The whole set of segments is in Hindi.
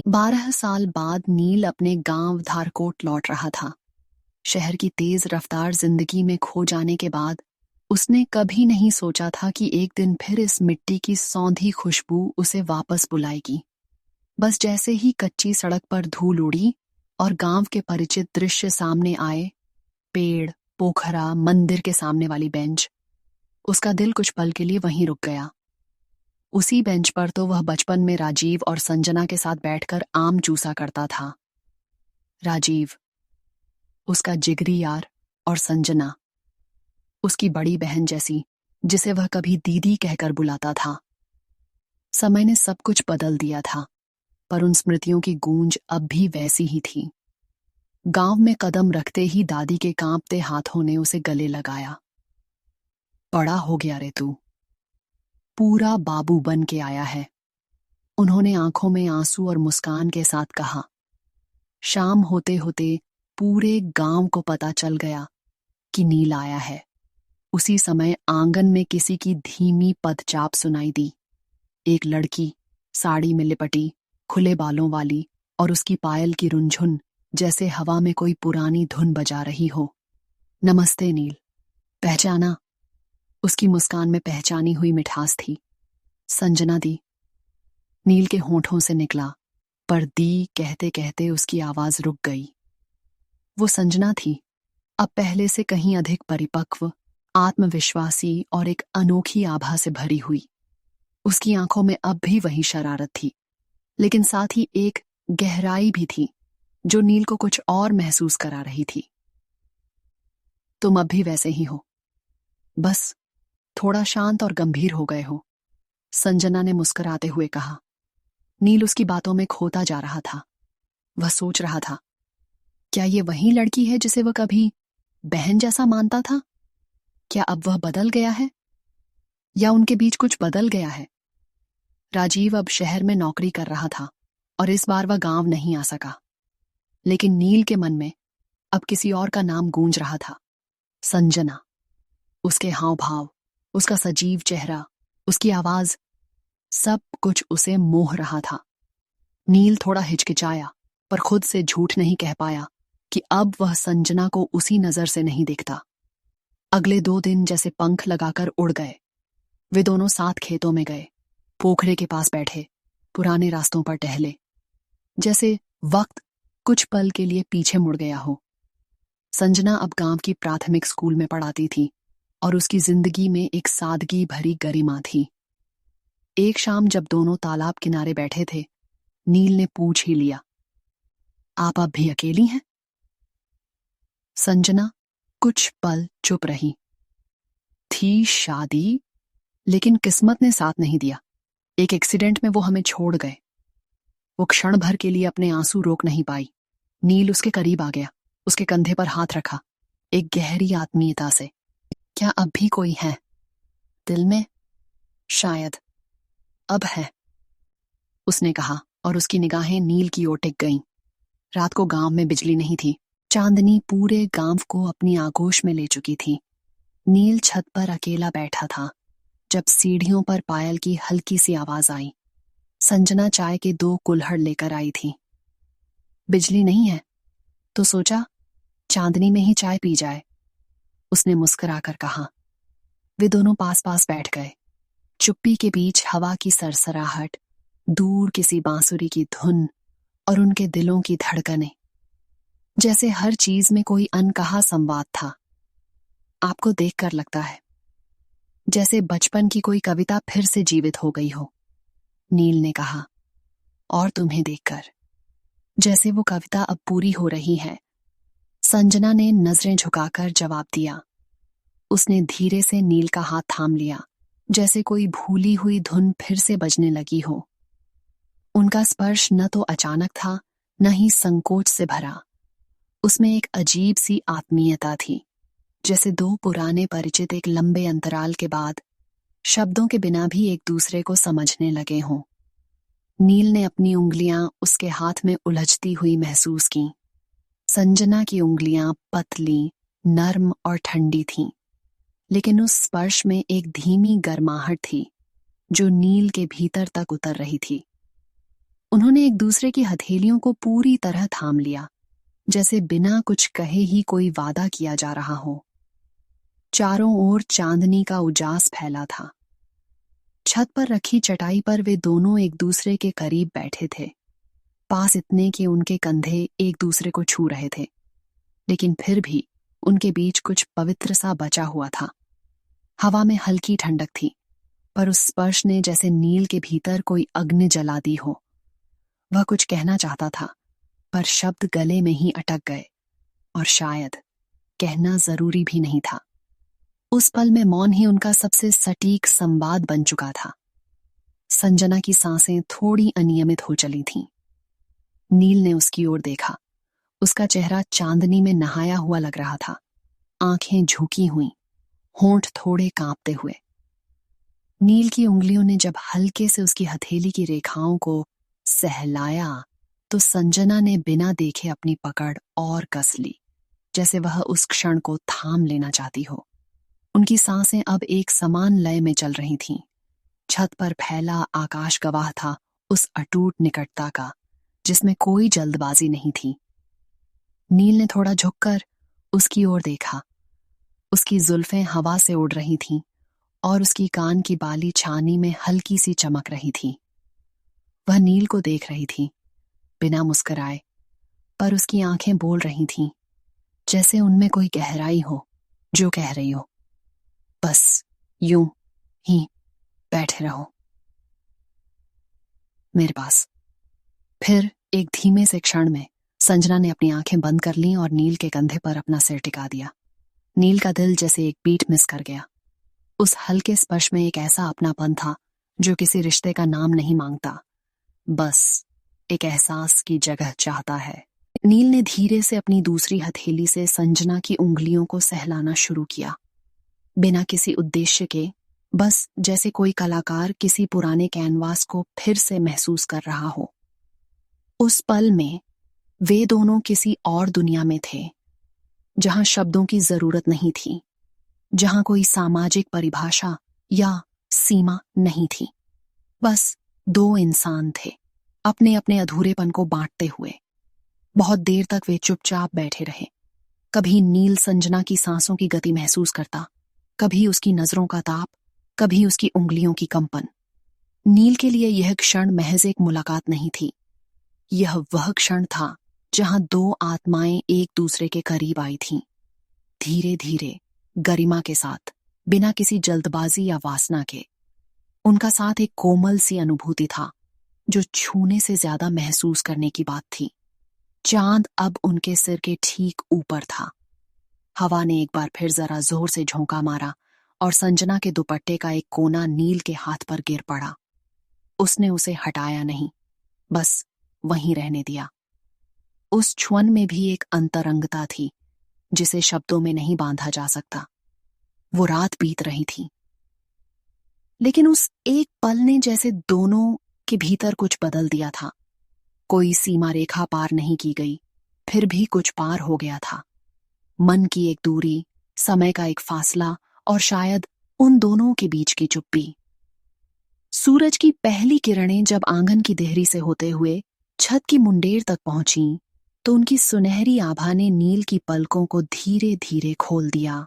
12 साल बाद नील अपने गांव धारकोट लौट रहा था। शहर की तेज रफ्तार जिंदगी में खो जाने के बाद उसने कभी नहीं सोचा था कि एक दिन फिर इस मिट्टी की सौंधी खुशबू उसे वापस बुलाएगी। बस जैसे ही कच्ची सड़क पर धूल उड़ी और गांव के परिचित दृश्य सामने आए, पेड़, पोखरा, मंदिर के सामने वाली बेंच, उसका दिल कुछ पल के लिए वहीं रुक गया। उसी बेंच पर तो वह बचपन में राजीव और संजना के साथ बैठकर आम चूसा करता था। राजीव, उसका जिगरी यार, और संजना, उसकी बड़ी बहन जैसी, जिसे वह कभी दीदी कहकर बुलाता था। समय ने सब कुछ बदल दिया था, पर उन स्मृतियों की गूंज अब भी वैसी ही थी। गांव में कदम रखते ही दादी के कांपते हाथों ने उसे गले लगाया। बड़ा हो गया रे तू, पूरा बाबू बन के आया है, उन्होंने आंखों में आंसू और मुस्कान के साथ कहा। शाम होते होते पूरे गांव को पता चल गया कि नील आया है। उसी समय आंगन में किसी की धीमी पदचाप सुनाई दी। एक लड़की, साड़ी में लिपटी, खुले बालों वाली, और उसकी पायल की रुंझुन जैसे हवा में कोई पुरानी धुन बजा रही हो। नमस्ते नील, पहचाना? उसकी मुस्कान में पहचानी हुई मिठास थी। संजना दी, नील के होठों से निकला, पर दी कहते कहते उसकी आवाज रुक गई। वो संजना थी, अब पहले से कहीं अधिक परिपक्व, आत्मविश्वासी और एक अनोखी आभा से भरी हुई। उसकी आंखों में अब भी वही शरारत थी, लेकिन साथ ही एक गहराई भी थी जो नील को कुछ और महसूस करा रही थी। तुम अब भी वैसे ही हो, बस थोड़ा शांत और गंभीर हो गए हो, संजना ने मुस्कुराते हुए कहा। नील उसकी बातों में खोता जा रहा था। वह सोच रहा था, क्या ये वही लड़की है जिसे वह कभी बहन जैसा मानता था? क्या अब वह बदल गया है, या उनके बीच कुछ बदल गया है? राजीव अब शहर में नौकरी कर रहा था और इस बार वह गांव नहीं आ सका, लेकिन नील के मन में अब किसी और का नाम गूंज रहा था। संजना, उसके हाव भाव, उसका सजीव चेहरा, उसकी आवाज, सब कुछ उसे मोह रहा था। नील थोड़ा हिचकिचाया, पर खुद से झूठ नहीं कह पाया कि अब वह संजना को उसी नजर से नहीं देखता। अगले 2 दिन जैसे पंख लगाकर उड़ गए। वे दोनों साथ खेतों में गए, पोखरे के पास बैठे, पुराने रास्तों पर टहले, जैसे वक्त कुछ पल के लिए पीछे मुड़ गया हो। संजना अब गांव की प्राथमिक स्कूल में पढ़ाती थी और उसकी जिंदगी में एक सादगी भरी गरिमा थी। एक शाम जब दोनों तालाब किनारे बैठे थे, नील ने पूछ ही लिया, आप अब भी अकेली हैं? संजना कुछ पल चुप रही। थी शादी, लेकिन किस्मत ने साथ नहीं दिया। एक एक्सीडेंट में वो हमें छोड़ गए। वो क्षण भर के लिए अपने आंसू रोक नहीं पाई। नील उसके करीब आ गया, उसके कंधे पर हाथ रखा, एक गहरी आत्मीयता से। क्या अब भी कोई है दिल में? शायद अब है, उसने कहा, और उसकी निगाहें नील की ओर टिक गईं। रात को गांव में बिजली नहीं थी। चांदनी पूरे गांव को अपनी आगोश में ले चुकी थी। नील छत पर अकेला बैठा था जब सीढ़ियों पर पायल की हल्की सी आवाज आई। संजना चाय के 2 कुल्हड़ लेकर आई थी। बिजली नहीं है तो सोचा चांदनी में ही चाय पी जाए, उसने मुस्कुराकर कहा। वे दोनों पास पास बैठ गए। चुप्पी के बीच हवा की सरसराहट, दूर किसी बांसुरी की धुन, और उनके दिलों की धड़कनें, जैसे हर चीज में कोई अनकहा संवाद था। आपको देखकर लगता है जैसे बचपन की कोई कविता फिर से जीवित हो गई हो, नील ने कहा। और तुम्हें देखकर जैसे वो कविता अब पूरी हो रही है, संजना ने नजरें झुकाकर जवाब दिया। उसने धीरे से नील का हाथ थाम लिया, जैसे कोई भूली हुई धुन फिर से बजने लगी हो। उनका स्पर्श न तो अचानक था, न ही संकोच से भरा। उसमें एक अजीब सी आत्मीयता थी, जैसे 2 पुराने परिचित एक लंबे अंतराल के बाद शब्दों के बिना भी एक दूसरे को समझने लगे हों। नील ने अपनी उंगलियां उसके हाथ में उलझती हुई महसूस की। संजना की उंगलियां पतली, नर्म और ठंडी थीं, लेकिन उस स्पर्श में एक धीमी गर्माहट थी जो नील के भीतर तक उतर रही थी। उन्होंने एक दूसरे की हथेलियों को पूरी तरह थाम लिया, जैसे बिना कुछ कहे ही कोई वादा किया जा रहा हो। चारों ओर चांदनी का उजास फैला था। छत पर रखी चटाई पर वे दोनों एक दूसरे के करीब बैठे थे, पास इतने कि उनके कंधे एक दूसरे को छू रहे थे, लेकिन फिर भी उनके बीच कुछ पवित्र सा बचा हुआ था। हवा में हल्की ठंडक थी, पर उस स्पर्श ने जैसे नील के भीतर कोई अग्नि जला दी हो। वह कुछ कहना चाहता था, पर शब्द गले में ही अटक गए, और शायद कहना जरूरी भी नहीं था। उस पल में मौन ही उनका सबसे सटीक संवाद बन चुका था। संजना की सांसें थोड़ी अनियमित हो चली थीं। नील ने उसकी ओर देखा। उसका चेहरा चांदनी में नहाया हुआ लग रहा था, आंखें झुकी हुई, होंठ थोड़े कांपते हुए। नील की उंगलियों ने जब हल्के से उसकी हथेली की रेखाओं को सहलाया, तो संजना ने बिना देखे अपनी पकड़ और कस ली, जैसे वह उस क्षण को थाम लेना चाहती हो। उनकी सांसें अब एक समान लय में चल रही थीं। छत पर फैला आकाश गवाह था उस अटूट निकटता का, जिसमें कोई जल्दबाजी नहीं थी। नील ने थोड़ा झुककर उसकी ओर देखा। उसकी जुल्फें हवा से उड़ रही थीं और उसकी कान की बाली छानी में हल्की सी चमक रही थी। वह नील को देख रही थी, बिना मुस्कुराए, पर उसकी आंखें बोल रही थीं, जैसे उनमें कोई गहराई हो जो कह रही हो, बस यूं ही बैठे रहो मेरे पास। फिर एक धीमे से क्षण में संजना ने अपनी आंखें बंद कर लीं और नील के कंधे पर अपना सिर टिका दिया। नील का दिल जैसे एक बीट मिस कर गया। उस हल्के स्पर्श में एक ऐसा अपनापन था जो किसी रिश्ते का नाम नहीं मांगता, बस एक एहसास की जगह चाहता है। नील ने धीरे से अपनी दूसरी हथेली से संजना की उंगलियों को सहलाना शुरू किया, बिना किसी उद्देश्य के, बस जैसे कोई कलाकार किसी पुराने कैनवास को फिर से महसूस कर रहा हो। उस पल में वे दोनों किसी और दुनिया में थे, जहां शब्दों की जरूरत नहीं थी, जहां कोई सामाजिक परिभाषा या सीमा नहीं थी। बस दो इंसान थे, अपने अपने अधूरेपन को बांटते हुए। बहुत देर तक वे चुपचाप बैठे रहे। कभी नील संजना की सांसों की गति महसूस करता, कभी उसकी नजरों का ताप, कभी उसकी उंगलियों की कंपन। नील के लिए यह क्षण महज एक मुलाकात नहीं थी, यह वह क्षण था जहां दो आत्माएं एक दूसरे के करीब आई थीं, धीरे धीरे, गरिमा के साथ, बिना किसी जल्दबाजी या वासना के। उनका साथ एक कोमल सी अनुभूति था जो छूने से ज्यादा महसूस करने की बात थी। चांद अब उनके सिर के ठीक ऊपर था। हवा ने एक बार फिर जरा जोर से झोंका मारा और संजना के दुपट्टे का एक कोना नील के हाथ पर गिर पड़ा। उसने उसे हटाया नहीं, बस वहीं रहने दिया। उस छुअन में भी एक अंतरंगता थी जिसे शब्दों में नहीं बांधा जा सकता। वो रात बीत रही थी, लेकिन उस एक पल ने जैसे दोनों के भीतर कुछ बदल दिया था। कोई सीमा रेखा पार नहीं की गई, फिर भी कुछ पार हो गया था। मन की एक दूरी, समय का एक फासला और शायद उन दोनों के बीच की चुप्पी। सूरज की पहली किरणें जब आंगन की देहरी से होते हुए छत की मुंडेर तक पहुंची, तो उनकी सुनहरी आभा ने नील की पलकों को धीरे धीरे खोल दिया।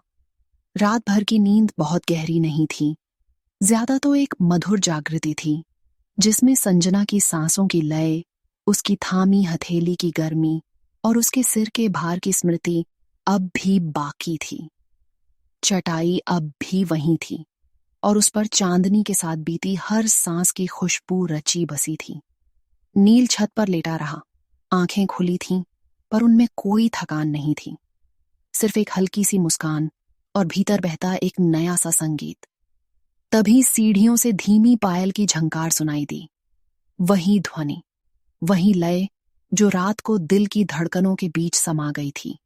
रात भर की नींद बहुत गहरी नहीं थी, ज्यादा तो एक मधुर जागृति थी, जिसमें संजना की सांसों की लय, उसकी थामी हथेली की गर्मी और उसके सिर के भार की स्मृति अब भी बाकी थी। चटाई अब भी वहीं थी और उस पर चांदनी के साथ बीती हर सांस की खुशबू रची बसी थी। नील छत पर लेटा रहा, आंखें खुली थीं, पर उनमें कोई थकान नहीं थी, सिर्फ एक हल्की सी मुस्कान और भीतर बहता एक नया सा संगीत। तभी सीढ़ियों से धीमी पायल की झंकार सुनाई दी। वही ध्वनि, वही लय जो रात को दिल की धड़कनों के बीच समा गई थी।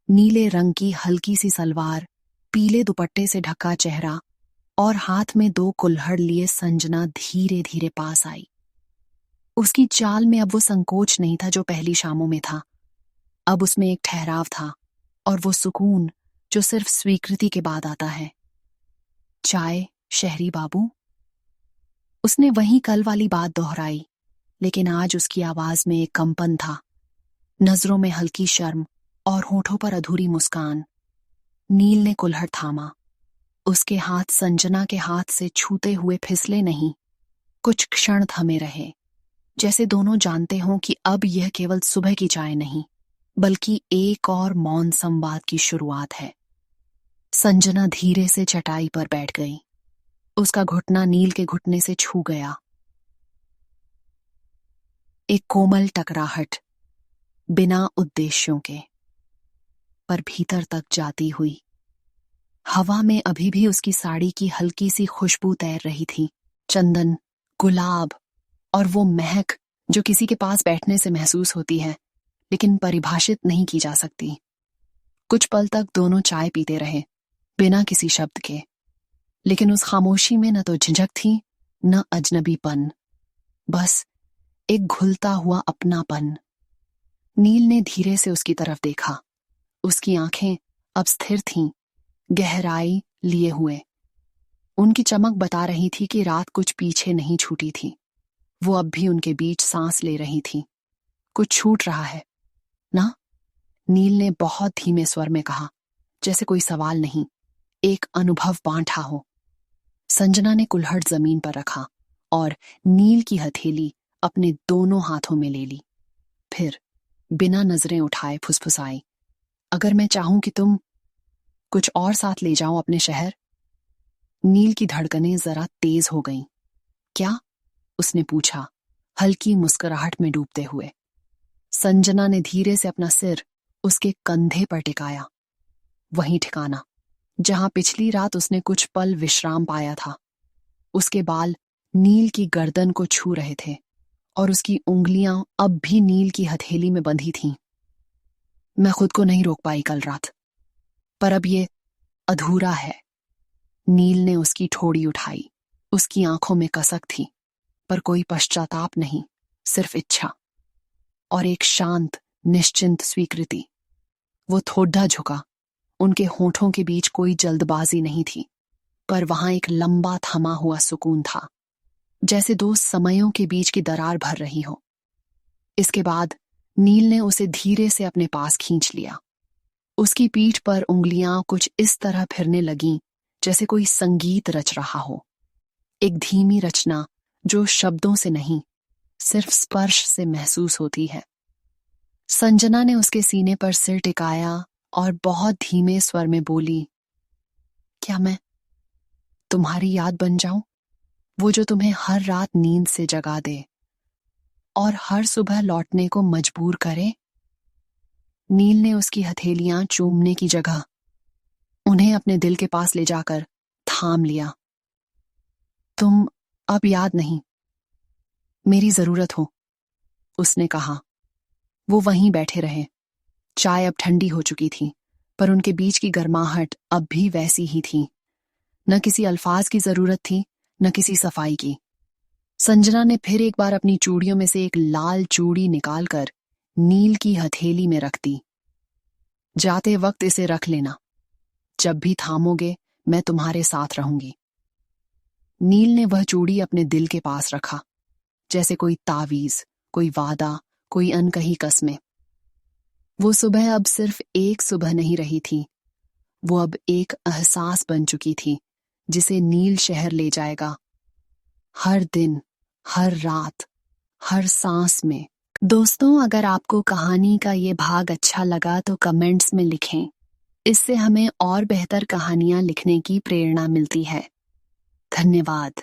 नीले रंग की हल्की सी सलवार, पीले दुपट्टे से ढका चेहरा और हाथ में दो कुल्हड़ लिए संजना धीरे धीरे पास आई। उसकी चाल में अब वो संकोच नहीं था जो पहली शामों में था। अब उसमें एक ठहराव था और वो सुकून जो सिर्फ स्वीकृति के बाद आता है। चाय शहरी बाबू? उसने वही कल वाली बात दोहराई, लेकिन आज उसकी आवाज में एक कंपन था, नजरों में हल्की शर्म और होठों पर अधूरी मुस्कान। नील ने कुल्हड़ थामा। उसके हाथ संजना के हाथ से छूते हुए फिसले नहीं। कुछ क्षण थमे रहे, जैसे दोनों जानते हों कि अब यह केवल सुबह की चाय नहीं, बल्कि एक और मौन संवाद की शुरुआत है। संजना धीरे से चटाई पर बैठ गई। उसका घुटना नील के घुटने से छू गया। एक कोमल टकराहट, बिना उद्देश्यों के, पर भीतर तक जाती हुई। हवा में अभी भी उसकी साड़ी की हल्की सी खुशबू तैर रही थी, चंदन, गुलाब और वो महक जो किसी के पास बैठने से महसूस होती है, लेकिन परिभाषित नहीं की जा सकती। कुछ पल तक दोनों चाय पीते रहे, बिना किसी शब्द के, लेकिन उस खामोशी में न तो झिझक थी, न अजनबीपन, बस एक घुलता हुआ अपनापन। नील ने धीरे से उसकी तरफ देखा। उसकी आंखें अब स्थिर थीं, गहराई लिए हुए। उनकी चमक बता रही थी कि रात कुछ पीछे नहीं छूटी थी। वो अब भी उनके बीच सांस ले रही थी। कुछ छूट रहा है ना? नील ने बहुत धीमे स्वर में कहा, जैसे कोई सवाल नहीं, एक अनुभव बांटा हो। संजना ने कुल्हड़ जमीन पर रखा और नील की हथेली अपने दोनों हाथों में ले ली। फिर बिना नजरें उठाए फुसफुसाई, अगर मैं चाहूं कि तुम कुछ और साथ ले जाओ अपने शहर। नील की धड़कनें जरा तेज हो गईं। क्या? उसने पूछा, हल्की मुस्कुराहट में डूबते हुए। संजना ने धीरे से अपना सिर उसके कंधे पर टिकाया, वहीं ठिकाना जहां पिछली रात उसने कुछ पल विश्राम पाया था। उसके बाल नील की गर्दन को छू रहे थे और उसकी उंगलियां अब भी नील की हथेली में बंधी थीं। मैं खुद को नहीं रोक पाई कल रात, पर अब ये अधूरा है। नील ने उसकी ठोड़ी उठाई। उसकी आंखों में कसक थी, पर कोई पश्चाताप नहीं, सिर्फ इच्छा और एक शांत निश्चिंत स्वीकृति। वो थोड़ा झुका। उनके होठों के बीच कोई जल्दबाजी नहीं थी, पर वहां एक लंबा थमा हुआ सुकून था, जैसे दो समयों के बीच की दरार भर रही हो। इसके बाद नील ने उसे धीरे से अपने पास खींच लिया। उसकी पीठ पर उंगलियां कुछ इस तरह फिरने लगीं जैसे कोई संगीत रच रहा हो, एक धीमी रचना जो शब्दों से नहीं, सिर्फ स्पर्श से महसूस होती है। संजना ने उसके सीने पर सिर टिकाया और बहुत धीमे स्वर में बोली, क्या मैं तुम्हारी याद बन जाऊं? वो जो तुम्हें हर रात नींद से जगा दे और हर सुबह लौटने को मजबूर करे? नील ने उसकी हथेलियां चूमने की जगह उन्हें अपने दिल के पास ले जाकर थाम लिया। तुम अब याद नहीं, मेरी जरूरत हो, उसने कहा। वो वहीं बैठे रहे। चाय अब ठंडी हो चुकी थी, पर उनके बीच की गर्माहट अब भी वैसी ही थी। न किसी अल्फाज की जरूरत थी, न किसी सफाई की। संजना ने फिर एक बार अपनी चूड़ियों में से एक लाल चूड़ी निकालकर नील की हथेली में रख दी। जाते वक्त इसे रख लेना, जब भी थामोगे मैं तुम्हारे साथ रहूंगी। नील ने वह चूड़ी अपने दिल के पास रखा, जैसे कोई तावीज, कोई वादा, कोई अनकही कस्में। वो सुबह अब सिर्फ एक सुबह नहीं रही थी, वो अब एक एहसास बन चुकी थी जिसे नील शहर ले जाएगा, हर दिन, हर रात, हर सांस में। दोस्तों, अगर आपको कहानी का ये भाग अच्छा लगा तो कमेंट्स में लिखें। इससे हमें और बेहतर कहानियां लिखने की प्रेरणा मिलती है। धन्यवाद।